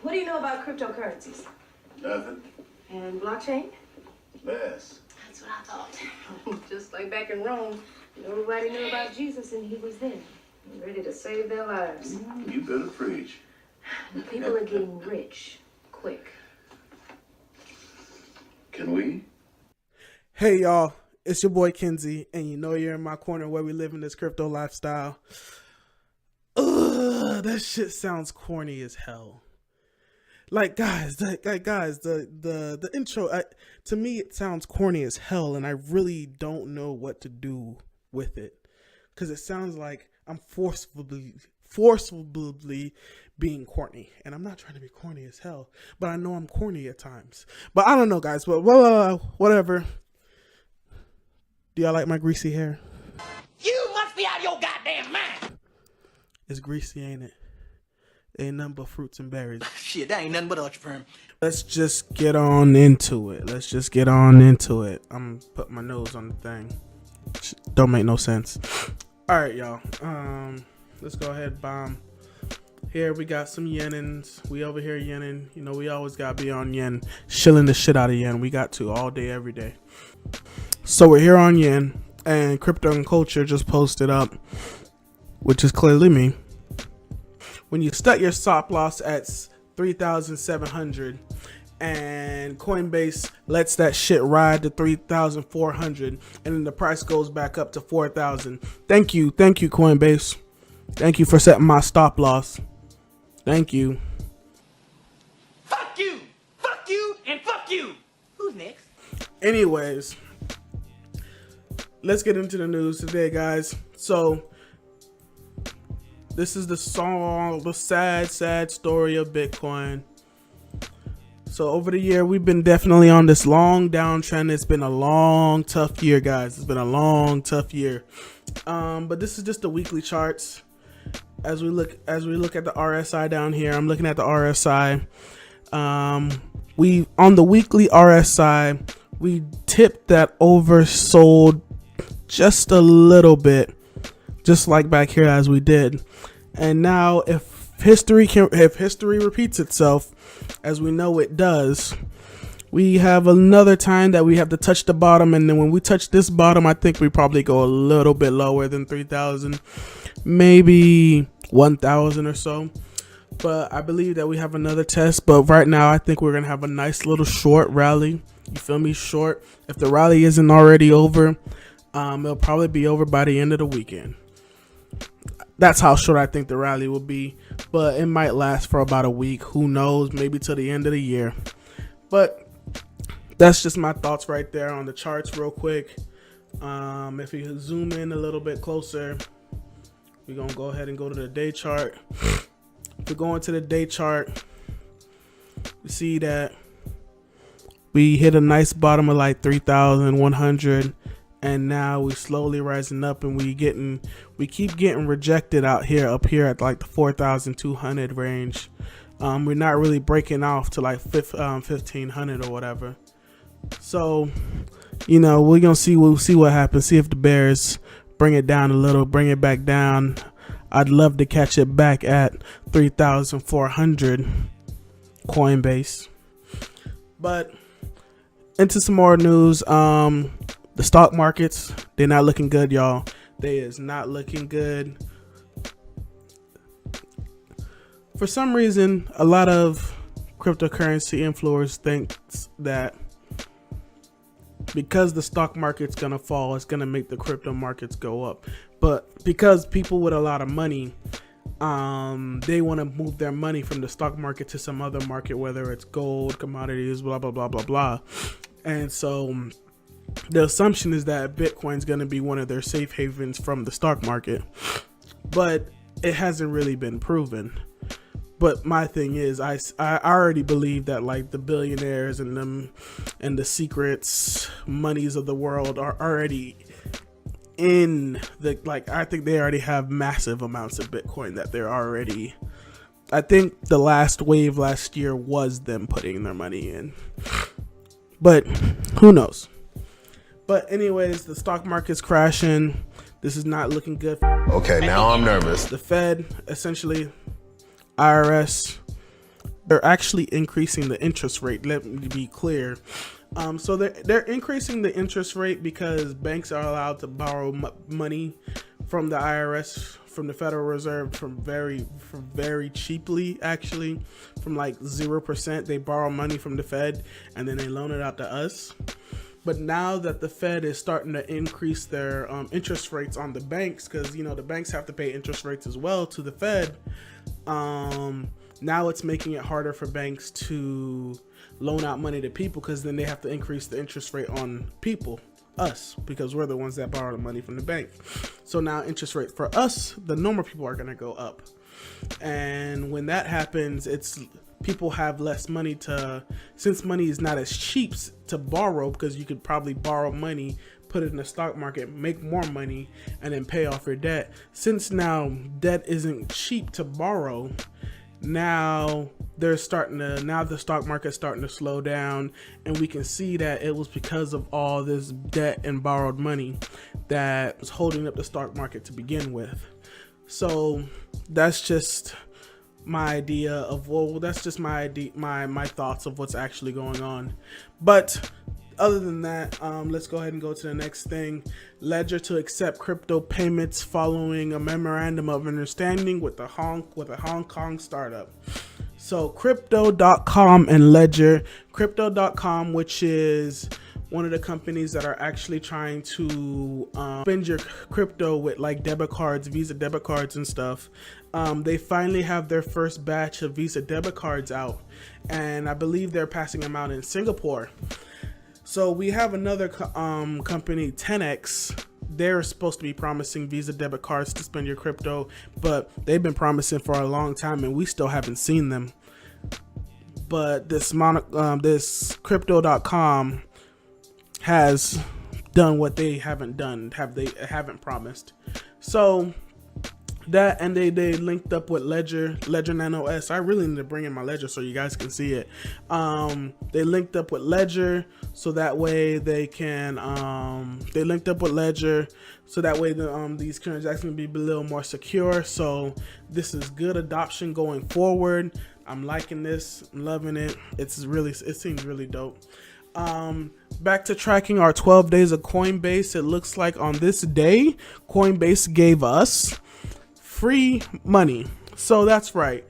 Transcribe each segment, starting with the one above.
What do you know about cryptocurrencies? Nothing. And blockchain? Less. That's what I thought. Just like back in Rome, nobody knew about Jesus and he was there, ready to save their lives. You better preach. People are getting rich quick. Can we? Hey y'all, it's your boy Kenzie, and you know you're in my corner where we live in this crypto lifestyle. Ugh, that shit sounds corny as hell. Like guys, the intro, to me it sounds corny as hell, and I really don't know what to do with it, because it sounds like I'm forcibly being corny, and I'm not trying to be corny as hell, but I know I'm corny at times. But I don't know, guys. But whatever. Do y'all like my greasy hair? You must be out of your goddamn mind. It's greasy, ain't it? Ain't nothing but fruits and berries. Shit, that ain't nothing but ultra firm. Let's just get on into it. I'm putting my nose on the thing. Don't make no sense. All right, y'all. Let's go ahead, bomb. Here we got some yenins. We over here yenin. You know, we always gotta be on yen, shilling the shit out of yen. We got to all day, every day. So we're here on yen, and Crypto and Culture just posted up, which is clearly me. When you set your stop loss at 3,700 and Coinbase lets that shit ride to 3,400 and then the price goes back up to 4,000. Thank you, Coinbase. Thank you for setting my stop loss. Thank you. Fuck you, and fuck you. Who's next? Anyways, let's get into the news today, guys. So this is the sad story of Bitcoin. So over the year, we've been definitely on this long downtrend. It's been a long, tough year, guys. It's been a long, tough year. But this is just the weekly charts. As we look at the RSI down here, I'm looking at the RSI. We on the weekly RSI, we tipped that oversold just a little bit, just like back here as we did. And now if history repeats itself, as we know it does, we have another time that we have to touch the bottom, and then when we touch this bottom, I think we probably go a little bit lower than 3,000, maybe 1,000 or so. But I believe that we have another test, but right now I think we're gonna have a nice little short rally. You feel me? Short. If the rally isn't already over, it'll probably be over by the end of the weekend. That's how short I think the rally will be, but it might last for about a week. Who knows? Maybe till the end of the year. But that's just my thoughts right there on the charts real quick. If you zoom in a little bit closer, we're going to go ahead and go to the day chart. If we go into the day chart, we see that we hit a nice bottom of like 3,100. And now we slowly rising up, and we keep getting rejected up here at like the 4,200 range. We're not really breaking off to like 1,500 or whatever. So, you know, we'll see what happens. See if the bears bring it down a little, bring it back down. I'd love to catch it back at 3,400 Coinbase. But into some more news. The stock markets, they're not looking good, y'all. They is not looking good. For some reason, a lot of cryptocurrency influencers think that because the stock market's gonna fall, it's gonna make the crypto markets go up. But because people with a lot of money, they want to move their money from the stock market to some other market, whether it's gold, commodities, blah, blah, blah, blah, blah. And so the assumption is that Bitcoin's going to be one of their safe havens from the stock market, but it hasn't really been proven. But my thing is, I already believe that like the billionaires and the secrets monies of the world are already in the, like, I think they already have massive amounts of Bitcoin that they're already, I think the last wave last year was them putting their money in, but who knows. But anyways, the stock market's crashing. This is not looking good. Okay, now I'm nervous. The Fed, essentially, IRS, they're actually increasing the interest rate. Let me be clear. So they're increasing the interest rate because banks are allowed to borrow money from the IRS, from the Federal Reserve, from very cheaply, actually, from like 0%. They borrow money from the Fed and then they loan it out to us. But now that the Fed is starting to increase their interest rates on the banks, because you know the banks have to pay interest rates as well to the Fed, now it's making it harder for banks to loan out money to people, because then they have to increase the interest rate on people, us, because we're the ones that borrow the money from the bank. So now interest rate for us, the normal people, are going to go up. And when that happens, it's people have less money to, since money is not as cheap to borrow, because you could probably borrow money, put it in the stock market, make more money, and then pay off your debt. Since now debt isn't cheap to borrow, now the stock market's starting to slow down, and we can see that it was because of all this debt and borrowed money that was holding up the stock market to begin with. So that's just my idea of, well, that's just my idea, my thoughts of what's actually going on. But other than that, let's go ahead and go to the next thing. Ledger to accept crypto payments following a memorandum of understanding with a Hong Kong startup. So Crypto.com and Ledger. Crypto.com, which is one of the companies that are actually trying to spend your crypto with like debit cards, Visa debit cards and stuff. They finally have their first batch of Visa debit cards out, and I believe they're passing them out in Singapore. So we have another company, 10x. They're supposed to be promising Visa debit cards to spend your crypto, but they've been promising for a long time and we still haven't seen them. But this Crypto.com has done what they haven't done, haven't promised. So that, and they linked up with Ledger Nano S. I really need to bring in my Ledger so you guys can see it. They linked up with Ledger so that way they can these transactions can be a little more secure. So this is good adoption going forward. I'm liking this, I'm loving it. It seems really dope. Back to tracking our 12 days of Coinbase. It looks like on this day, Coinbase gave us free money. So that's right.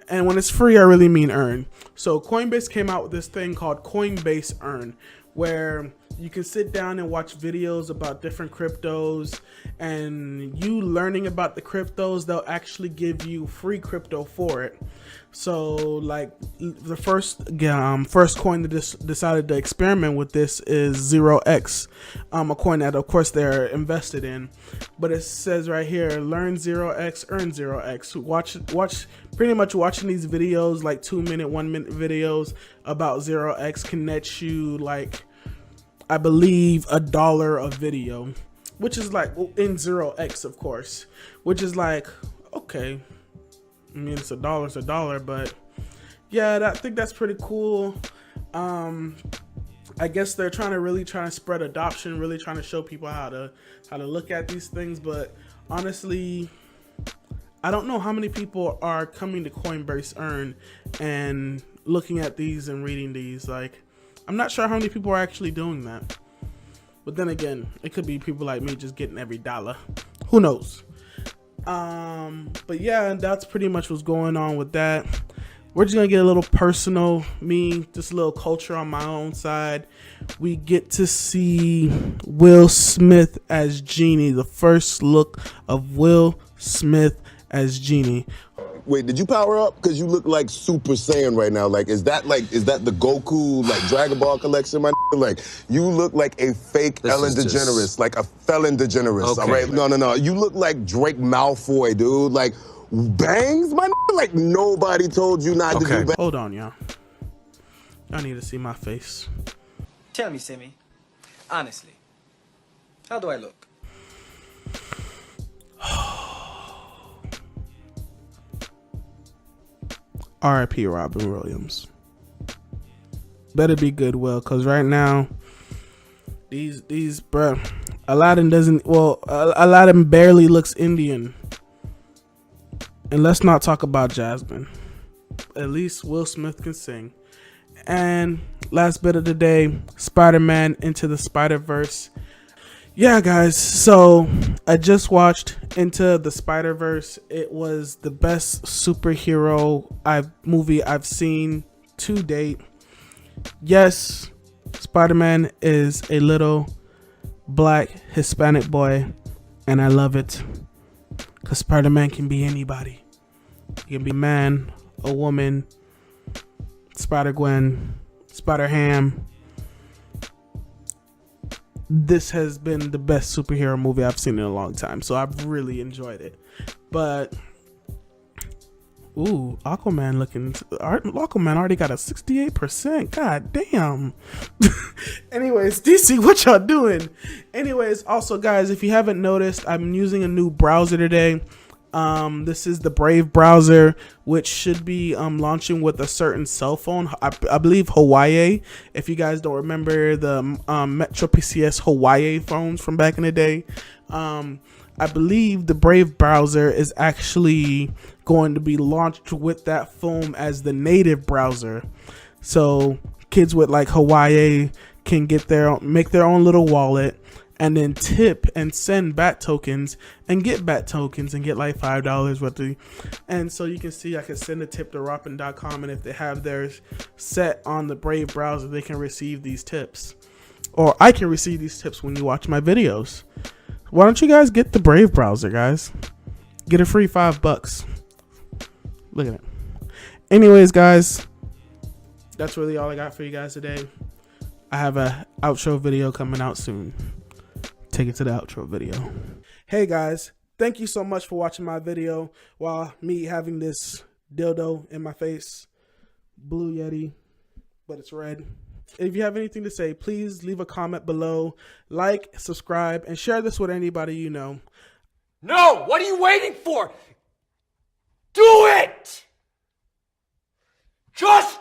And when it's free, I really mean earn. So Coinbase came out with this thing called Coinbase Earn, where you can sit down and watch videos about different cryptos, and you learning about the cryptos, they'll actually give you free crypto for it. So like the first coin that decided to experiment with this is 0x, a coin that of course they're invested in. But it says right here, learn 0x, earn 0x. Watch pretty much watching these videos, like 2-minute, 1-minute videos about 0x can net you like, I believe, $1 a video, which is like in 0x, of course, which is like, okay, I mean, it's $1, but yeah, I think that's pretty cool. I guess they're trying to spread adoption, really trying to show people how to look at these things. But honestly, I don't know how many people are coming to Coinbase Earn and looking at these and reading these. Like, I'm not sure how many people are actually doing that. But then again, it could be people like me just getting every dollar. Who knows? But yeah, that's pretty much what's going on with that. We're just gonna get a little personal, just a little culture on my own side. We get to see Will Smith as Genie, the first look of Will Smith as Genie. Wait, did you power up? Because you look like Super Saiyan right now. Like, is that the Goku, like, Dragon Ball collection, my nigga? Like, you look like a fake Ellen DeGeneres, like a felon DeGeneres, okay, all right? No. You look like Drake Malfoy, dude. Like, bangs, my nigga? Like, nobody told you not to do bangs. Hold on, y'all. I need to see my face. Tell me, Simi, honestly, how do I look? R.I.P. Robin Williams. Better be good, Will, because right now, Aladdin Aladdin barely looks Indian. And let's not talk about Jasmine. at least Will Smith can sing. And last bit of the day, Spider-Man Into the Spider-Verse. Yeah, guys, so I just watched Into the Spider-Verse. It was the best superhero movie I've seen to date. Yes, Spider-Man is a little black Hispanic boy, and I love it. Because Spider-Man can be anybody. He can be a man, a woman, Spider-Gwen, Spider-Ham. This has been the best superhero movie I've seen in a long time, so I've really enjoyed it. But Aquaman already got a 68%. God damn. Anyways, DC, what y'all doing? Anyways, also guys, if you haven't noticed, I'm using a new browser today. This is the Brave browser, which should be launching with a certain cell phone. I believe Hawaii. If you guys don't remember the Metro PCS Hawaii phones from back in the day, I believe the Brave browser is actually going to be launched with that phone as the native browser. So kids with like Hawaii can make their own little wallet and then tip and send bat tokens and get bat tokens and get like $5 worth of. And so you can see I can send a tip to Roppin.com, and if they have theirs set on the Brave browser, they can receive these tips. Or I can receive these tips when you watch my videos. Why don't you guys get the Brave browser, guys? Get a free $5. Look at it. Anyways, guys, that's really all I got for you guys today. I have a outro video coming out soon. Take it to the outro video. Hey guys, thank you so much for watching my video while me having this dildo in my face. Blue Yeti, but it's red. If you have anything to say, please leave a comment below, like, subscribe, and share this with anybody you know. No! What are you waiting for? Do it! Just